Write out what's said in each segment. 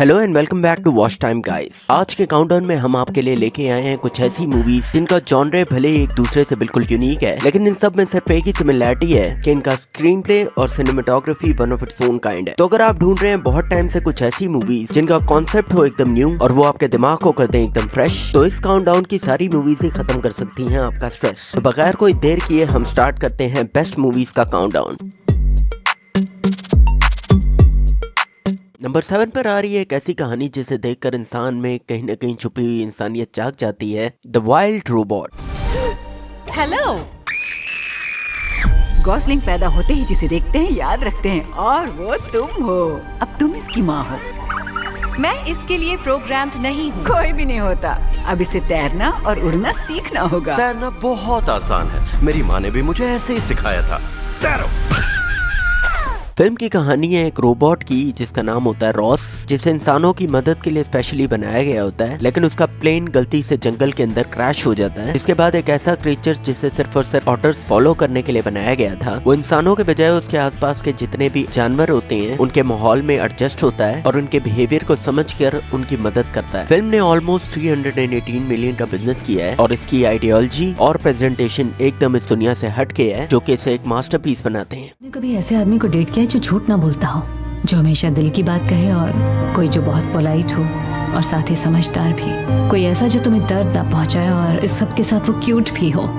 Hello and welcome back to watch time guys. आज के countdown में हम आपके लिए लेके आए हैं कुछ ऐसी मूवीज जिनका जॉनरे भले ही एक दूसरे से बिल्कुल यूनिक है, लेकिन इन सब में सिर्फ एक ही सिमिलरिटी है कि इनका स्क्रीन प्ले और cinematography one of its own kind है। तो अगर आप ढूंढ रहे हैं बहुत टाइम से कुछ ऐसी मूवीज जिनका कॉन्सेप्ट हो एकदम न्यू और वो आपके दिमाग को कर दे एकदम फ्रेश, तो इस काउंटडाउन की सारी मूवीज ही खत्म कर सकती हैं आपका स्ट्रेस। तो बगैर कोई देर किए हम स्टार्ट करते हैं बेस्ट मूवीज का काउंटडाउन। नंबर 7 पर आ रही है एक ऐसी कहानी जिसे देखकर इंसान में कहीं न कहीं छुपी हुई इंसानियत जाग जाती है, the wild robot. Hello. Gosling पैदा होते ही जिसे देखते हैं याद रखते हैं, और वो तुम हो। अब तुम इसकी माँ हो। मैं इसके लिए प्रोग्राम्ड नहीं हूँ। कोई भी नहीं होता। अब इसे तैरना और उड़ना सीखना होगा। तैरना बहुत आसान है, मेरी माँ ने भी मुझे ऐसे ही सिखाया था। तैरो। फिल्म की कहानी है एक रोबोट की जिसका नाम होता है रॉस, जिसे इंसानों की मदद के लिए स्पेशली बनाया गया होता है, लेकिन उसका प्लेन गलती से जंगल के अंदर क्रैश हो जाता है। इसके बाद एक ऐसा क्रीचर जिसे सिर्फ और सिर्फ ऑटर्स फॉलो करने के लिए बनाया गया था, वो इंसानों के बजाय उसके आसपास के जितने भी जानवर होते हैं उनके माहौल में एडजस्ट होता है और उनके बिहेवियर को समझकर उनकी मदद करता है। फिल्म ने ऑलमोस्ट 318 मिलियन का बिजनेस किया है और इसकी आइडियोलॉजी और प्रेजेंटेशन एकदम इस दुनिया से हट के है, जो कि इसे एक मास्टरपीस बनाते हैं। कभी ऐसे आदमी को डेट किया जो झूठ ना बोलता हो, जो हमेशा दिल की बात कहे, और कोई जो बहुत पोलाइट हो और साथ ही समझदार भी। कोई ऐसा जो तुम्हें दर्द ना पहुंचाए और इस सब के साथ वो क्यूट भी हो।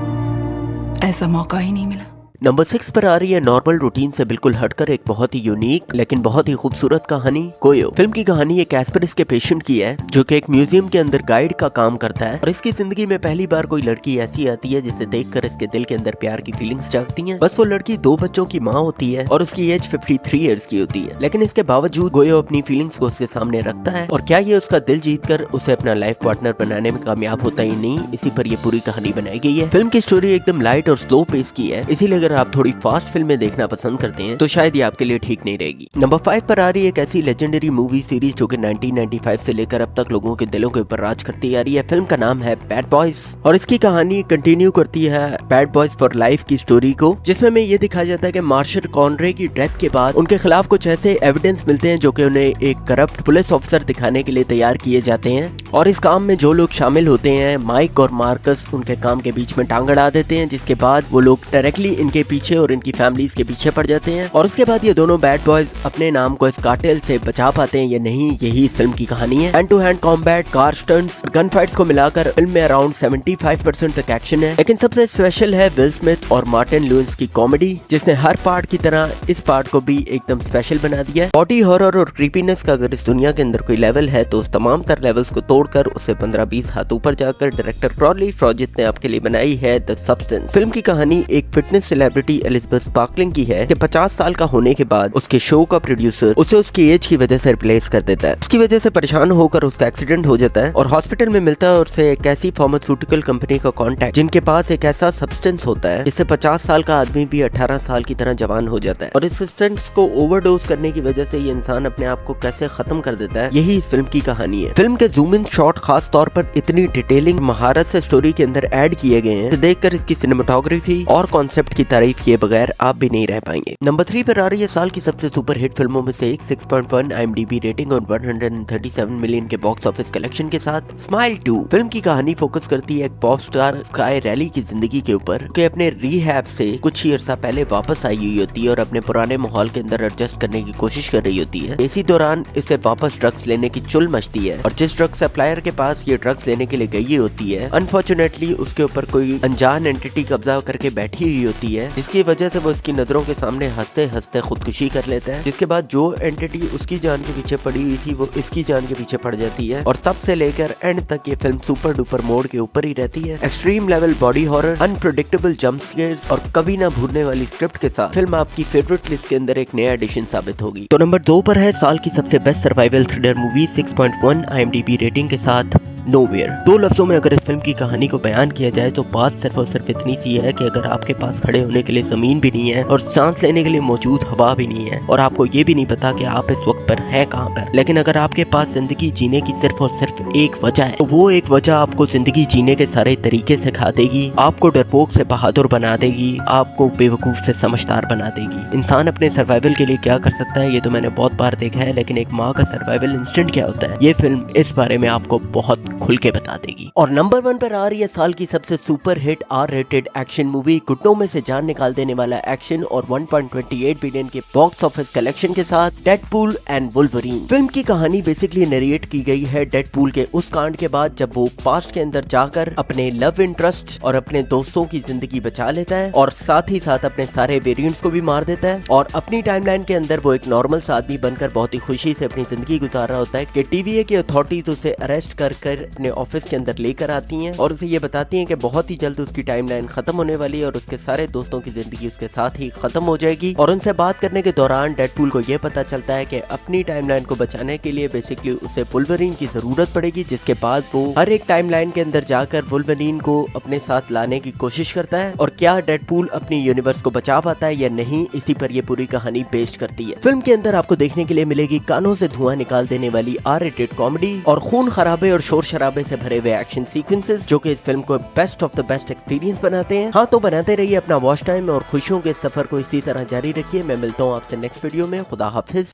ऐसा मौका ही नहीं मिला। नंबर 6 पर आ रही है नॉर्मल रूटीन से बिल्कुल हटकर एक बहुत ही यूनिक लेकिन बहुत ही खूबसूरत कहानी, कोयो। फिल्म की कहानी एक एस्पिरिस के पेशेंट की है जो कि एक म्यूजियम के अंदर गाइड का काम करता है, और इसकी जिंदगी में पहली बार कोई लड़की ऐसी आती है जिसे देखकर इसके दिल के अंदर प्यार की फीलिंग्स जागती हैं। बस वो लड़की 2 बच्चों की माँ होती है और उसकी एज 53 ईयर्स की होती है, लेकिन इसके बावजूद गोयो अपनी फीलिंग्स को उसके सामने रखता है। और क्या ये उसका दिल जीतकर उसे अपना लाइफ पार्टनर बनाने में कामयाब होता ही नहीं, इसी पर ये पूरी कहानी बनाई गई है। फिल्म की स्टोरी एकदम लाइट और स्लो पेस की है, इसीलिए अगर आप थोड़ी फास्ट फिल्में देखना पसंद करते हैं तो शायद ये आपके लिए ठीक नहीं रहेगी। नंबर 5 पर आ रही है एक ऐसी लेजेंडरी मूवी सीरीज जो कि 1995 से लेकर अब तक लोगों के दिलों के ऊपर राज करती आ रही है। फिल्म का नाम है बैड बॉयज और इसकी कहानी कंटिन्यू करती है बैड बॉयज फॉर लाइफ की स्टोरी को, जिसमें में ये दिखाया जाता है कि मार्शल कॉनरे की डेथ के बाद उनके खिलाफ कुछ ऐसे एविडेंस मिलते हैं जो कि उन्हें एक करप्ट पुलिस ऑफिसर दिखाने के लिए तैयार किए जाते हैं, और इस काम में जो लोग शामिल होते हैं माइक और मार्कस उनके काम के बीच में टांग अड़ा देते हैं, जिसके बाद वो लोग डायरेक्टली इनके पीछे और इनकी फैमिलीज के पीछे पड़ जाते हैं, और उसके बाद ये दोनों बैड बॉयज अपने नाम को इस कार्टेल से बचा पाते हैं या नहीं, यही फिल्म की कहानी है। Hand to hand combat, car stunts, gun fights को मिलाकर फिल्म में अराउंड 75% तक एक्शन है, लेकिन सबसे स्पेशल है विल स्मिथ और मार्टिन लुइस की कॉमेडी, जिसने हर पार्ट की तरह इस पार्ट को भी एकदम स्पेशल बना दिया है। बॉडी हॉरर और क्रीपीनेस का अगर इस दुनिया के अंदर कोई लेवल है तो उस तमाम तर लेवल्स को तोड़कर उसे 15-20 हाथ ऊपर जाकर डायरेक्टर क्रॉली फ्रॉजिट ने आपके लिए बनाई है द सब्सटेंस। फिल्म की कहानी एक फिटनेस सेलिब्रिटी एलिजाबेथ स्पार्कलिंग की है कि 50 साल का होने के बाद उसके शो का प्रोड्यूसर उसे उसकी एज की वजह से रिप्लेस कर देता है। उसकी वजह से परेशान होकर उसका एक्सीडेंट हो जाता है और हॉस्पिटल में मिलता है और उसे एक ऐसी फार्मास्यूटिकल कंपनी का कॉन्टैक्ट जिनके पास एक ऐसा सब्सटेंस होता है जिससे 50 साल का आदमी भी 18 साल की तरह जवान हो जाता है, और इस सब्सटेंस को ओवरडोज करने की वजह से ये इंसान अपने आप को कैसे खत्म कर देता है, यही इस फिल्म की कहानी है। फिल्म के जूम इन शॉट खास तौर पर इतनी डिटेलिंग महारत से स्टोरी के अंदर ऐड किए गए हैं, देखकर इसकी सिनेमेटोग्राफी और कॉन्सेप्ट की तारीफ किए बगैर आप भी नहीं रह पाएंगे। नंबर 3 पर आ रही है साल की सबसे सुपर हिट फिल्मों में से एक, 6.1 IMDb रेटिंग और 137 मिलियन के बॉक्स ऑफिस कलेक्शन के साथ स्माइल 2। फिल्म की कहानी फोकस करती है एक पॉप स्टार स्काई रैली की जिंदगी के ऊपर, कि अपने रिहैब से कुछ ही अर्सा पहले वापस आई हुई होती है और अपने पुराने माहौल के अंदर एडजस्ट करने की कोशिश कर रही होती है। इसी दौरान इसे वापस ड्रग्स लेने की चुल मचती है, और जिस ड्रग सप्लायर के पास ये ड्रग्स लेने के लिए गई होती है, अनफॉर्चुनेटली उसके ऊपर कोई अनजान एंटिटी कब्जा करके बैठी हुई होती है, जिसकी वजह से वो उसकी नजरों के सामने हंसते हंसते खुदकुशी कर लेता है, जिसके बाद जो एंटिटी उसकी जान के पीछे पड़ी हुई थी वो इसकी जान के पीछे पड़ जाती है, और तब से लेकर एंड तक ये फिल्म सुपर डुपर मोड के ऊपर ही रहती है। Extreme level body horror, unpredictable jump scares और कभी ना भूलने वाली स्क्रिप्ट के साथ फिल्म आपकी फेवरेट लिस्ट के अंदर एक नया एडिशन साबित होगी। तो नंबर 2 पर है साल की सबसे best survival thriller movie 6.1 IMDb rating के साथ नोवेयर। दो लफ्जों में अगर इस फिल्म की कहानी को बयान किया जाए तो बात सिर्फ और सिर्फ इतनी सी है कि अगर आपके पास खड़े होने के लिए जमीन भी नहीं है और सांस लेने के लिए मौजूद हवा भी नहीं है और आपको ये भी नहीं पता कि आप इस वक्त पर हैं कहाँ पर, लेकिन अगर आपके पास जिंदगी जीने की सिर्फ और सिर्फ एक वजह है तो वो एक वजह आपको जिंदगी जीने के सारे तरीके सिखा देगी, आपको डरपोक से बहादुर बना देगी, आपको बेवकूफ से समझदार बना देगी। इंसान अपने सर्वाइवल के लिए क्या कर सकता है ये तो मैंने बहुत बार देखा है, लेकिन एक माँ का सर्वाइवल इंस्टेंट क्या होता है ये फिल्म इस बारे में आपको बहुत खुल के बता देगी। और नंबर 1 पर आ रही है साल की सबसे super hit R rated action movie, घुटनों में से जान निकाल देने वाला एक्शन और 1.28 बिलियन के बॉक्स ऑफिस कलेक्शन के साथ डेडपूल एंड वुल्वरीन। फिल्म की कहानी बेसिकली नरेट की गई है डेडपूल के उस कांड के बाद जब वो पास्ट के अंदर जाकर अपने लव इंटरेस्ट और अपने दोस्तों की जिंदगी बचा लेता है और साथ ही साथ अपने सारे वेरिएंट्स को भी मार देता है और अपनी टाइमलाइन के अंदर वो एक नॉर्मल सा आदमी बनकर बहुत ही खुशी से अपनी जिंदगी गुजार रहा होता है कि टीवीए की अथॉरिटीज उसे अरेस्ट कर अपने ऑफिस के अंदर लेकर आती हैं और उसे ये बताती हैं कि बहुत ही जल्द उसकी टाइमलाइन खत्म होने वाली है और उसके सारे दोस्तों की जिंदगी उसके साथ ही खत्म हो जाएगी। और उनसे बात करने के दौरान डेडपूल को ये पता चलता है कि अपनी टाइमलाइन को बचाने के लिए बेसिकली उसे वुल्वरीन की जरूरत पड़ेगी, जिसके बाद वो हर एक टाइमलाइन के अंदर जाकर वुल्वरीन को अपने साथ लाने की कोशिश करता है। और क्या डेडपूल अपनी यूनिवर्स को बचा पाता है या नहीं, इसी पर ये पूरी कहानी बेस्ड करती है। फिल्म के अंदर आपको देखने के लिए मिलेगी कानों से धुआं निकाल देने वाली आर रेटेड कॉमेडी और खून खराबे और शोर शराबे से भरे हुए एक्शन सीक्वेंसेस जो कि इस फिल्म को best of the best experience बनाते हैं। हाँ तो बनाते रहिए अपना वॉच टाइम और खुशियों के सफर को इसी तरह जारी रखिए। मैं मिलता हूँ आपसे नेक्स्ट वीडियो में। खुदा हाफिज।